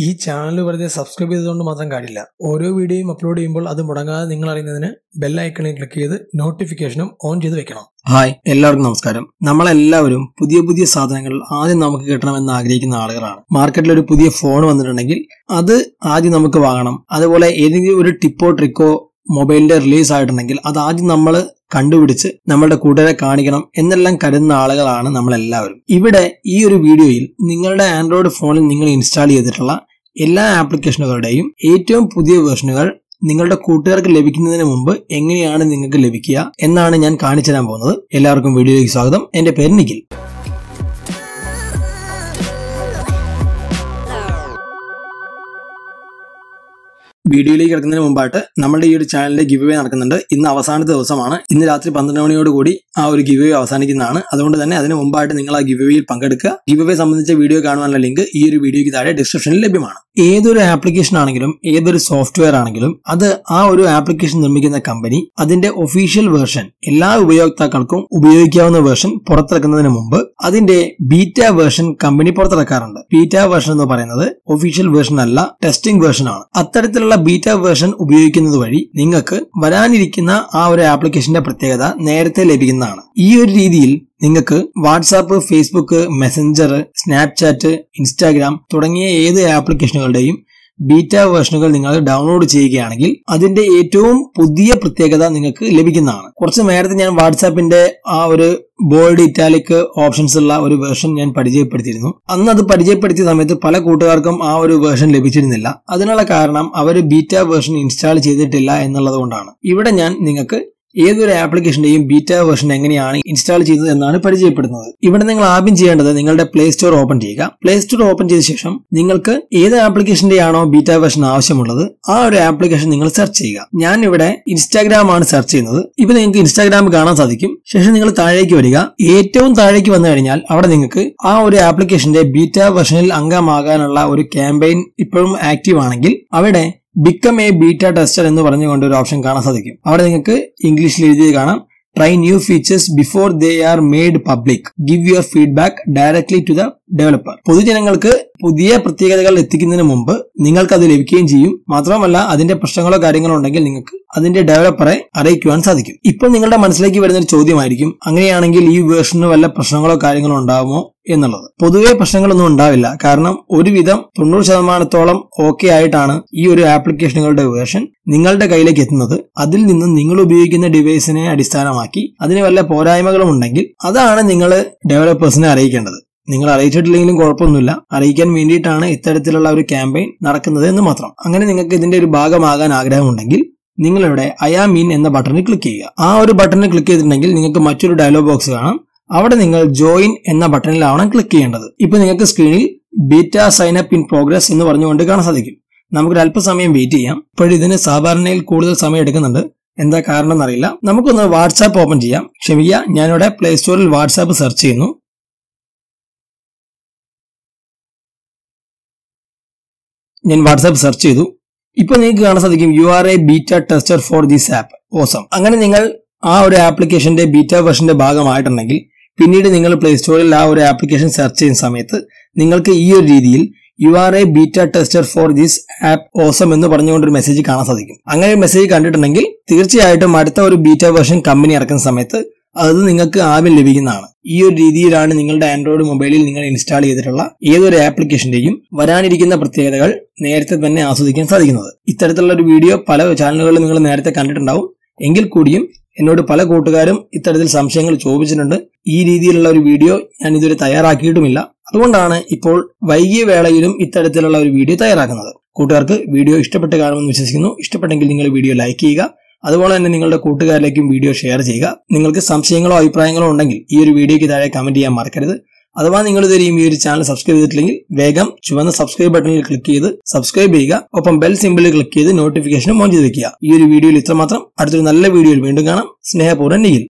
ഈ ചാനൽ വെറുതെ സബ്സ്ക്രൈബ് ചെയ്തുകൊണ്ട് മാത്രം കാര്യമില്ല. ഓരോ വീഡിയോയും അപ്ലോഡ് ചെയ്യുമ്പോൾ അത് മുടങ്ങാതെ നിങ്ങൾ അറിയുന്നതിന് ബെൽ ഐക്കണിൽ ക്ലിക്ക് ചെയ്ത് നോട്ടിഫിക്കേഷനും ഓൺ ചെയ്ത് വെക്കണം. ഹായ്, എല്ലാവർക്കും നമസ്കാരം. നമ്മളെല്ലാവരും പുതിയ സാധനങ്ങൾ ആദ്യം നമുക്ക് കിട്ടണമെന്ന് ആഗ്രഹിക്കുന്ന ആളുകളാണ്. മാർക്കറ്റിൽ ഒരു പുതിയ ഫോൺ വന്നിട്ടുണ്ടെങ്കിൽ അത് ആദ്യം നമുക്ക് വാങ്ങണം. അതുപോലെ ഏതെങ്കിലും ഒരു ടിപ്പോ ട്രിക്കോ മൊബൈലിന്റെ റിലീസ് ആയിട്ടുണ്ടെങ്കിൽ അത് ആദ്യം നമ്മൾ കണ്ടുപിടിച്ച് നമ്മളുടെ കൂട്ടുകാരെ കാണിക്കണം എന്നെല്ലാം കരുതുന്ന ആളുകളാണ് നമ്മളെല്ലാവരും. ഇവിടെ ഈ ഒരു വീഡിയോയിൽ നിങ്ങളുടെ ആൻഡ്രോയിഡ് ഫോണിൽ നിങ്ങൾ ഇൻസ്റ്റാൾ ചെയ്തിട്ടുള്ള എല്ലാ ആപ്ലിക്കേഷനുകളുടെയും ഏറ്റവും പുതിയ വേർഷനുകൾ നിങ്ങളുടെ കൂട്ടുകാർക്ക് ലഭിക്കുന്നതിന് മുമ്പ് എങ്ങനെയാണ് നിങ്ങൾക്ക് ലഭിക്കുക എന്നാണ് ഞാൻ കാണിച്ചു തരാൻ പോകുന്നത്. എല്ലാവർക്കും വീഡിയോയിലേക്ക് സ്വാഗതം. എന്റെ പേര് നിഖിൽ. വീഡിയോയിലേക്ക് കിടക്കുന്നതിന് മുമ്പായിട്ട് നമ്മുടെ ഈ ഒരു ചാനലിലെ ഗിവ് അവേ നടക്കുന്നുണ്ട്. ഇന്ന് അവസാനത്തെ ദിവസമാണ്. ഇന്ന് രാത്രി 12 മണിയോടുകൂടി ആ ഒരു ഗിവ് അവേ അവസാനിക്കുന്നതാണ്. അതുകൊണ്ട് തന്നെ അതിന് മുമ്പായിട്ട് നിങ്ങൾ ആ ഗിവ് അവേയിൽ പങ്കെടുക്കുക. ഗിവ് അവേ സംബന്ധിച്ച വീഡിയോ കാണുവാനുള്ള ലിങ്ക് ഈ ഒരു വീഡിയോയ്ക്ക് താഴെ ഡിസ്ക്രിപ്ഷനിൽ ലഭ്യമാണ്. ഏതൊരു ആപ്ലിക്കേഷൻ ആണെങ്കിലും ഏതൊരു സോഫ്റ്റ്വെയർ ആണെങ്കിലും അത് ആ ഒരു ആപ്ലിക്കേഷൻ നിർമ്മിക്കുന്ന കമ്പനി അതിന്റെ ഒഫീഷ്യൽ വേർഷൻ എല്ലാ ഉപയോക്താക്കൾക്കും ഉപയോഗിക്കാവുന്ന വേർഷൻ പുറത്തിറക്കുന്നതിന് മുമ്പ് അതിന്റെ ബീറ്റ വേർഷൻ കമ്പനി പുറത്തിറക്കാറുണ്ട്. ബീറ്റ വേർഷൻ എന്ന് പറയുന്നത് ഒഫീഷ്യൽ വേർഷൻ അല്ല, ടെസ്റ്റിംഗ് വേർഷൻ ആണ്. അത്തരത്തിലുള്ള ബീറ്റ വേർഷൻ ഉപയോഗിക്കുന്നത് വഴി നിങ്ങൾക്ക് വരാനിരിക്കുന്ന ആ ഒരു ആപ്ലിക്കേഷന്റെ പ്രത്യേകത നേരത്തെ ലഭിക്കുന്നതാണ്. ഈ ഒരു രീതിയിൽ നിങ്ങൾക്ക് WhatsApp, Facebook, Messenger, Snapchat, Instagram തുടങ്ങിയ ഏത് ആപ്ലിക്കേഷനുകളുടെയും ബീറ്റ വേർഷനുകൾ നിങ്ങൾ ഡൗൺലോഡ് ചെയ്യുകയാണെങ്കിൽ അതിന്റെ ഏറ്റവും പുതിയ പ്രത്യേകത നിങ്ങൾക്ക് ലഭിക്കുന്നതാണ്. കുറച്ച് നേരത്തെ ഞാൻ വാട്സാപ്പിന്റെ ആ ഒരു ബോൾഡ് ഇറ്റാലിക് ഓപ്ഷൻസ് ഉള്ള ഒരു വേർഷൻ ഞാൻ പരിചയപ്പെടുത്തിയിരുന്നു. അന്ന് അത് പരിചയപ്പെടുത്തിയ സമയത്ത് പല കൂട്ടുകാർക്കും ആ ഒരു വേർഷൻ ലഭിച്ചിരുന്നില്ല. അതിനുള്ള കാരണം അവർ ബീറ്റ വേർഷൻ ഇൻസ്റ്റാൾ ചെയ്തിട്ടില്ല എന്നുള്ളത് കൊണ്ടാണ്. ഇവിടെ ഞാൻ നിങ്ങൾക്ക് ഏതൊരു ആപ്ലിക്കേഷന്റെയും ബീറ്റ വേർഷൻ എങ്ങനെയാണ് ഇൻസ്റ്റാൾ ചെയ്യുന്നത് എന്നാണ് പരിചയപ്പെടുന്നത്. ഇവിടെ നിങ്ങൾ ആദ്യം ചെയ്യേണ്ടത് നിങ്ങളുടെ പ്ലേ സ്റ്റോർ ഓപ്പൺ ചെയ്യുക. പ്ലേ സ്റ്റോർ ഓപ്പൺ ചെയ്ത ശേഷം നിങ്ങൾക്ക് ഏത് ആപ്ലിക്കേഷന്റെയാണോ ബീറ്റ വേർഷൻ ആവശ്യമുള്ളത് ആ ഒരു ആപ്ലിക്കേഷൻ നിങ്ങൾ സെർച്ച് ചെയ്യുക. ഞാൻ ഇവിടെ ഇൻസ്റ്റാഗ്രാം ആണ് സെർച്ച് ചെയ്യുന്നത്. ഇപ്പൊ നിങ്ങൾക്ക് ഇൻസ്റ്റാഗ്രാം കാണാൻ സാധിക്കും. ശേഷം നിങ്ങൾ താഴേക്ക് വരിക. ഏറ്റവും താഴേക്ക് വന്നു കഴിഞ്ഞാൽ അവിടെ നിങ്ങൾക്ക് ആ ഒരു ആപ്ലിക്കേഷന്റെ ബീറ്റ വേർഷനിൽ അംഗമാകാനുള്ള ഒരു ക്യാമ്പയിൻ ഇപ്പോഴും ആക്റ്റീവ് ആണെങ്കിൽ അവിടെ ബിക്കം എ ബീറ്റ ടെസ്റ്റർ എന്ന് പറഞ്ഞുകൊണ്ട് ഒരു ഓപ്ഷൻ കാണാൻ സാധിക്കും. അവിടെ നിങ്ങൾക്ക് ഇംഗ്ലീഷിൽ എഴുതി കാണാം, try new features before they are made public, give your feedback directly to the developer. പൊതുജനങ്ങൾക്ക് പുതിയ പ്രത്യേകതകൾ എത്തിക്കുന്നതിന് മുമ്പ് നിങ്ങൾക്ക് അത് ലഭിക്കുകയും ചെയ്യും. മാത്രമല്ല അതിന്റെ പ്രശ്നങ്ങളോ കാര്യങ്ങളോ ഉണ്ടെങ്കിൽ നിങ്ങൾക്ക് അതിന്റെ ഡെവലപ്പറെ അറിയിക്കുവാൻ സാധിക്കും. ഇപ്പോൾ നിങ്ങളുടെ മനസ്സിലേക്ക് വരുന്ന ഒരു ചോദ്യമായിരിക്കും, അങ്ങനെയാണെങ്കിൽ ഈ വേർഷന് വല്ല പ്രശ്നങ്ങളോ കാര്യങ്ങളോ ഉണ്ടാവുമോ എന്നുള്ളത്. പൊതുവെ പ്രശ്നങ്ങളൊന്നും ഉണ്ടാവില്ല. കാരണം ഒരുവിധം 90% ഓക്കെ ആയിട്ടാണ് ഈ ഒരു ആപ്ലിക്കേഷനുകളുടെ വേർഷൻ നിങ്ങളുടെ കയ്യിലേക്ക് എത്തുന്നത്. അതിൽ നിന്ന് നിങ്ങൾ ഉപയോഗിക്കുന്ന ഡിവൈസിനെ അടിസ്ഥാനമാക്കി അതിന് വല്ല പോരായ്മകളും ഉണ്ടെങ്കിൽ അതാണ് നിങ്ങൾ ഡെവലപ്പേഴ്സിനെ അറിയിക്കേണ്ടത്. നിങ്ങൾ അറിയിച്ചിട്ടില്ലെങ്കിലും കുഴപ്പമൊന്നുമില്ല. അറിയിക്കാൻ വേണ്ടിയിട്ടാണ് ഇത്തരത്തിലുള്ള ഒരു ക്യാമ്പയിൻ നടക്കുന്നത് എന്ന് മാത്രം. അങ്ങനെ നിങ്ങൾക്ക് ഇതിന്റെ ഒരു ഭാഗമാകാൻ ആഗ്രഹമുണ്ടെങ്കിൽ നിങ്ങളിവിടെ ഐ ആം ഇൻ എന്ന ബട്ടണിൽ ക്ലിക്ക് ചെയ്യുക. ആ ഒരു ബട്ടണിൽ ക്ലിക്ക് ചെയ്തിട്ടുണ്ടെങ്കിൽ നിങ്ങൾക്ക് മറ്റൊരു ഡയലോഗ് ബോക്സ് കാണാം. അവിടെ നിങ്ങൾ ജോയിൻ എന്ന ബട്ടണിലാണ് ക്ലിക്ക് ചെയ്യേണ്ടത്. ഇപ്പൊ നിങ്ങൾക്ക് സ്ക്രീനിൽ beta sign up in progress എന്ന് പറഞ്ഞുകൊണ്ട് കാണാൻ സാധിക്കും. നമുക്കൊരു അല്പസമയം വെയിറ്റ് ചെയ്യാം. ഇപ്പോഴിതിന് സാധാരണയിൽ കൂടുതൽ സമയം എടുക്കുന്നുണ്ട്. എന്താ കാരണം എന്നറിയില്ല. നമുക്കൊന്ന് വാട്സാപ്പ് ഓപ്പൺ ചെയ്യാം. ക്ഷമിക്കുക, ഞാനിവിടെ പ്ലേ സ്റ്റോറിൽ വാട്സാപ്പ് സെർച്ച് ചെയ്യുന്നു. ഞാൻ വാട്സാപ്പ് സെർച്ച് ചെയ്തു. ഇപ്പൊ നിങ്ങൾക്ക് കാണാൻ സാധിക്കും you are A beta tester for this app, awesome. അങ്ങനെ നിങ്ങൾ ആ ഒരു ആപ്ലിക്കേഷന്റെ ബീറ്റ വേർഷന്റെ ഭാഗമായിട്ടുണ്ടെങ്കിൽ പിന്നീട് നിങ്ങൾ പ്ലേ സ്റ്റോറിൽ ആ ഒരു ആപ്ലിക്കേഷൻ സെർച്ച് ചെയ്യുന്ന സമയത്ത് നിങ്ങൾക്ക് ഈ ഒരു രീതിയിൽ you are A beta tester for this app, awesome എന്ന് പറഞ്ഞുകൊണ്ടൊരു മെസ്സേജ് കാണാൻ സാധിക്കും. അങ്ങനെ ഒരു മെസ്സേജ് കണ്ടിട്ടുണ്ടെങ്കിൽ തീർച്ചയായിട്ടും അടുത്ത ഒരു ബീറ്റ വേർഷൻ കമ്പനി ഇറക്കുന്ന സമയത്ത് അത് നിങ്ങൾക്ക് ആദ്യം ലഭിക്കുന്നതാണ്. ഈ ഒരു രീതിയിലാണ് നിങ്ങളുടെ ആൻഡ്രോയിഡ് മൊബൈലിൽ നിങ്ങൾ ഇൻസ്റ്റാൾ ചെയ്തിട്ടുള്ള ഏതൊരു ആപ്ലിക്കേഷന്റെയും വരാനിരിക്കുന്ന പ്രത്യേകതകൾ നേരത്തെ തന്നെ ആസ്വദിക്കാൻ സാധിക്കുന്നത്. ഇത്തരത്തിലുള്ള ഒരു വീഡിയോ പല ചാനലുകളിൽ നിങ്ങൾ നേരത്തെ കണ്ടിട്ടുണ്ടാവും. എങ്കിൽ കൂടിയും എന്നോട് പല കൂട്ടുകാരും ഇത്തരത്തിൽ സംശയങ്ങൾ ചോദിച്ചിട്ടുണ്ട്. ഈ രീതിയിലുള്ള ഒരു വീഡിയോ ഞാൻ ഇതുവരെ തയ്യാറാക്കിയിട്ടുമില്ല. അതുകൊണ്ടാണ് ഇപ്പോൾ വൈകിയ വേളയിലും ഇത്തരത്തിലുള്ള ഒരു വീഡിയോ തയ്യാറാക്കുന്നത്. കൂട്ടുകാർക്ക് വീഡിയോ ഇഷ്ടപ്പെട്ട് കാണുമെന്ന് വിശ്വസിക്കുന്നു. ഇഷ്ടപ്പെട്ടെങ്കിൽ നിങ്ങൾ വീഡിയോ ലൈക്ക് ചെയ്യുക. അതുപോലെ തന്നെ നിങ്ങളുടെ കൂട്ടുകാരിലേക്കും വീഡിയോ ഷെയർ ചെയ്യുക. നിങ്ങൾക്ക് സംശയങ്ങളോ അഭിപ്രായങ്ങളോ ഉണ്ടെങ്കിൽ ഈ ഒരു വീഡിയോയ്ക്ക് താഴെ കമന്റ് ചെയ്യാൻ മറക്കരുത്. അഥവാ നിങ്ങൾ ഇതുവരെയും ഈ ഒരു ചാനൽ സബ്സ്ക്രൈബ് ചെയ്തിട്ടില്ലെങ്കിൽ വേഗം ചുവന്ന സബ്സ്ക്രൈബ് ബട്ടണിൽ ക്ലിക്ക് ചെയ്ത് സബ്സ്ക്രൈബ് ചെയ്യുക. ഒപ്പം ബെൽ സിംബിളിൽ ക്ലിക്ക് ചെയ്ത് നോട്ടിഫിക്കേഷനും ഓൺ ചെയ്ത് വെക്കുക. ഈ ഒരു വീഡിയോയിൽ ഇത്രമാത്രം. അടുത്തൊരു നല്ല വീഡിയോയിൽ വീണ്ടും കാണാം. സ്നേഹപൂർവ്വം നിഖിൽ.